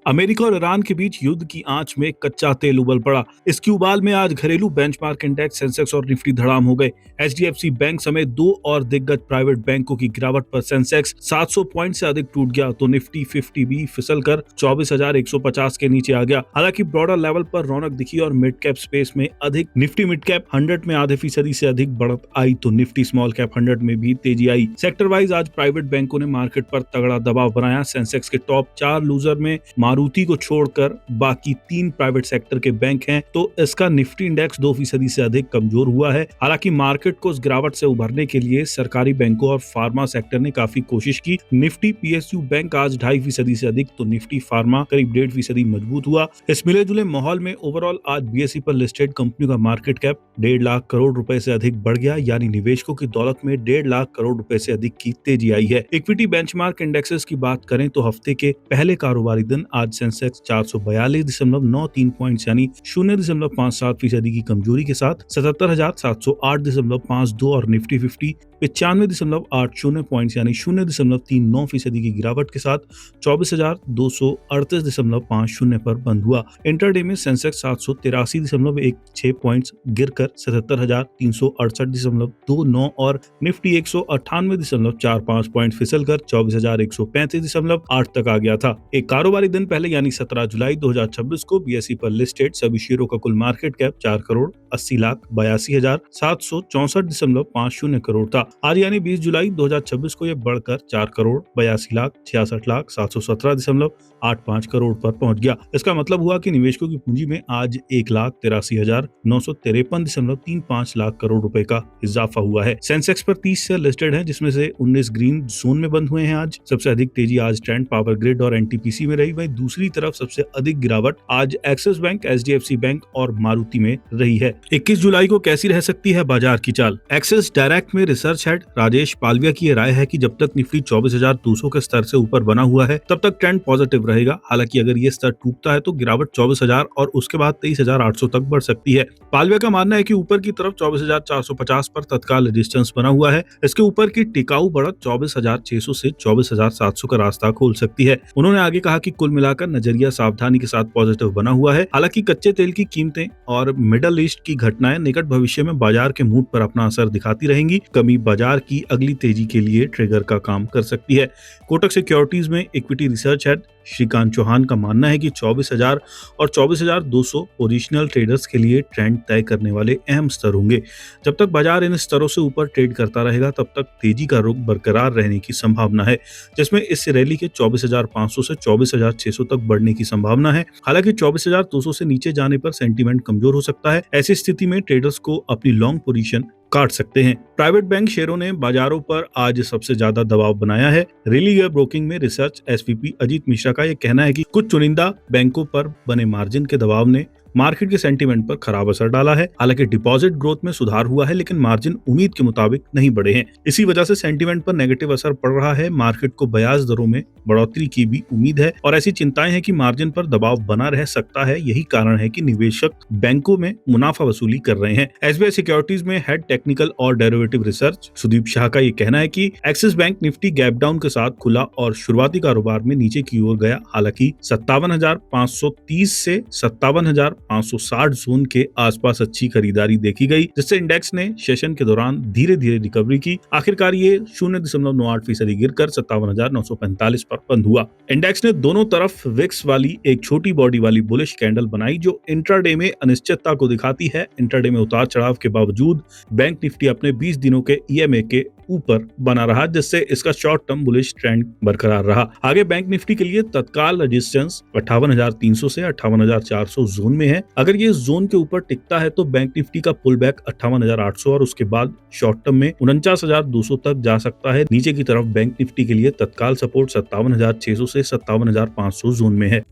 America और Iran के बीच युद्ध की आंच में कच्चा तेल उबल पड़ा। इसकी उबाल में आज घरेलू बेंचमार्क इंडेक्स सेंसेक्स और निफ्टी धड़ाम हो गए। एचडीएफसी बैंक समेत दो और दिग्गज प्राइवेट बैंकों की गिरावट पर सेंसेक्स 700 पॉइंट से अधिक टूट गया तो निफ्टी 50 भी फिसलकर 24,150 के नीचे आ गया। हालांकि ब्रॉडर लेवल पर रौनक दिखी और मिड कैप स्पेस में अधिक निफ्टी मिड कैप 100 में आधे फीसदी से अधिक बढ़त आई तो निफ्टी स्मॉल कैप 100 में भी तेजी आई। सेक्टर वाइज आज प्राइवेट बैंकों ने मार्केट पर तगड़ा दबाव बनाया। सेंसेक्स के टॉप 4 लूजर में मारुति को छोड़कर बाकी 3 प्राइवेट सेक्टर के बैंक हैं तो इसका निफ्टी इंडेक्स 2% से अधिक कमजोर हुआ है। हालांकि मार्केट को इस गिरावट से उभरने के लिए सरकारी बैंकों और फार्मा सेक्टर ने काफी कोशिश की। निफ्टी पीएसयू बैंक आज 2.5% से अधिक तो निफ्टी फार्मा करीब 1.5% मजबूत हुआ। इस मिले जुले माहौल में ओवरऑल आज बीएसई पर लिस्टेड कंपनियों का मार्केट कैप 1.5 लाख करोड़ रुपए से अधिक बढ़ गया, यानी निवेशकों की दौलत में 1.5 लाख करोड़ रुपए से अधिक की तेजी आई है। इक्विटी बेंचमार्क इंडेक्सेस की बात करें तो हफ्ते के पहले कारोबारी दिन आज सेंसेक्स 442.93 पॉइंट यानी 0.57% की कमजोरी के साथ 77,708.52 और निफ्टी 50 95.80 पॉइंट यानी 0.39% की गिरावट के साथ 24,238.50 पर बंद हुआ। इंटरडे में सेंसेक्स 783.16 पॉइंट्स गिरकर 77,368.29 और निफ्टी 198.45 पॉइंट फिसलकर 24,135.8 तक आ गया था। एक कारोबारी दिन पहले यानी 17 जुलाई 2026 को बीएसई पर लिस्टेड सभी शेयरों का कुल मार्केट कैप 4,80,82,764.50 करोड़ था। आज यानी 20 जुलाई 2026 को यह बढ़कर 4,82,66,717.85 करोड़ पर पहुंच गया। इसका मतलब हुआ कि निवेशकों की पूंजी में आज 1,83,953.35 लाख करोड़ रुपए का इजाफा हुआ है। सेंसेक्स पर 30 शेयर लिस्टेड हैं जिसमें से 19 ग्रीन जोन में बंद हुए हैं। आज सबसे अधिक तेजी आज ट्रेंड पावर ग्रिड और एनटीपीसी में रही। वहीं दूसरी तरफ सबसे अधिक गिरावट आज एक्सिस बैंक, एचडीएफसी बैंक और मारुति में रही है। 21 जुलाई को कैसी रह सकती है बाजार की चाल? एक्सिस डायरेक्ट में रिसर्च हेड राजेश पालविया की राय है कि जब तक निफ्टी 24,200 के स्तर से ऊपर बना हुआ है तब तक ट्रेंड पॉजिटिव रहेगा। हालांकि अगर ये स्तर टूटता है तो गिरावट 24,000 और उसके बाद 23,800 तक बढ़ सकती है। पालविया का मानना है कि ऊपर की तरफ 24,450 पर तत्काल रेजिस्टेंस बना हुआ है। इसके ऊपर की टिकाऊ बढ़त 24,600 से 24,700 का रास्ता खोल सकती है। उन्होंने आगे कहा कि कुल मिलाकर नजरिया सावधानी के साथ पॉजिटिव बना हुआ है। हालांकि कच्चे तेल की कीमतें और मिडल ईस्ट की घटनाएं निकट भविष्य में बाजार के मूड पर अपना असर दिखाती रहेंगी। कमी बाजार की अगली तेजी के लिए ट्रिगर का काम कर सकती है। कोटक सिक्योरिटीज में equity research head Shrikant Chauhan का मानना है कि 24,000 और 24,200 पोजिशनल ट्रेडर्स के लिए ट्रेंड तय करने वाले अहम स्तर होंगे। जब तक बाजार इन स्तरों से ऊपर ट्रेड करता रहेगा तब तक तेजी का रुख बरकरार रहने की संभावना है, जिसमें इस रैली के 24,500 से 24,600 तक बढ़ने की संभावना है। हालांकि 24,200 से नीचे जाने पर सेंटीमेंट कमजोर हो सकता है। ऐसी स्थिति में ट्रेडर्स को अपनी लॉन्ग पोजीशन काट सकते हैं। प्राइवेट बैंक शेयरों ने बाजारों पर आज सबसे ज्यादा दबाव बनाया है। रेलिगर ब्रोकिंग में रिसर्च एसवीपी अजीत मिश्रा का यह कहना है कि कुछ चुनिंदा बैंकों पर बने मार्जिन के दबाव ने मार्केट के सेंटीमेंट पर खराब असर डाला है। हालांकि डिपॉजिट ग्रोथ में सुधार हुआ है लेकिन मार्जिन उम्मीद के मुताबिक नहीं बढ़े हैं। इसी वजह से सेंटीमेंट पर नेगेटिव असर पड़ रहा है। मार्केट को ब्याज दरों में बढ़ोतरी की भी उम्मीद है और ऐसी चिंताएं हैं कि मार्जिन पर दबाव बना रह सकता है। यही कारण है कि निवेशक बैंकों में मुनाफा वसूली कर रहे हैं। एसबीआई सिक्योरिटीज में हेड टेक्निकल और डेरिवेटिव रिसर्च सुदीप शाह का ये कहना है कि axis bank Nifty gap down के साथ खुला और शुरुआती कारोबार में नीचे की ओर गया। हालांकि 57,530 से 57,560 जोन के आसपास अच्छी खरीदारी देखी गई, जिससे इंडेक्स ने सेशन के दौरान धीरे धीरे रिकवरी की। आखिरकार ये 0.98% गिरकर 57,945 पर बंद हुआ। इंडेक्स ने दोनों तरफ विक्स वाली एक छोटी बॉडी वाली बुलिश कैंडल बनाई जो इंट्राडे में अनिश्चितता को दिखाती है। इंट्राडे में उतार चढ़ाव के बावजूद बैंक निफ्टी अपने 20 दिनों के ईएमए के ऊपर बना रहा, जिससे इसका शॉर्ट टर्म बुलिश ट्रेंड बरकरार रहा। आगे बैंक निफ्टी के लिए तत्काल रेजिस्टेंस 58,300 से 58,400 जोन में है। अगर ये जोन के ऊपर टिकता है तो बैंक निफ्टी का पुल बैक 58,800 और उसके बाद शॉर्ट टर्म में 49,200 तक जा सकता है। नीचे की तरफ बैंक निफ्टी के लिए तत्काल सपोर्ट 57,600 से 57,500 जोन में है।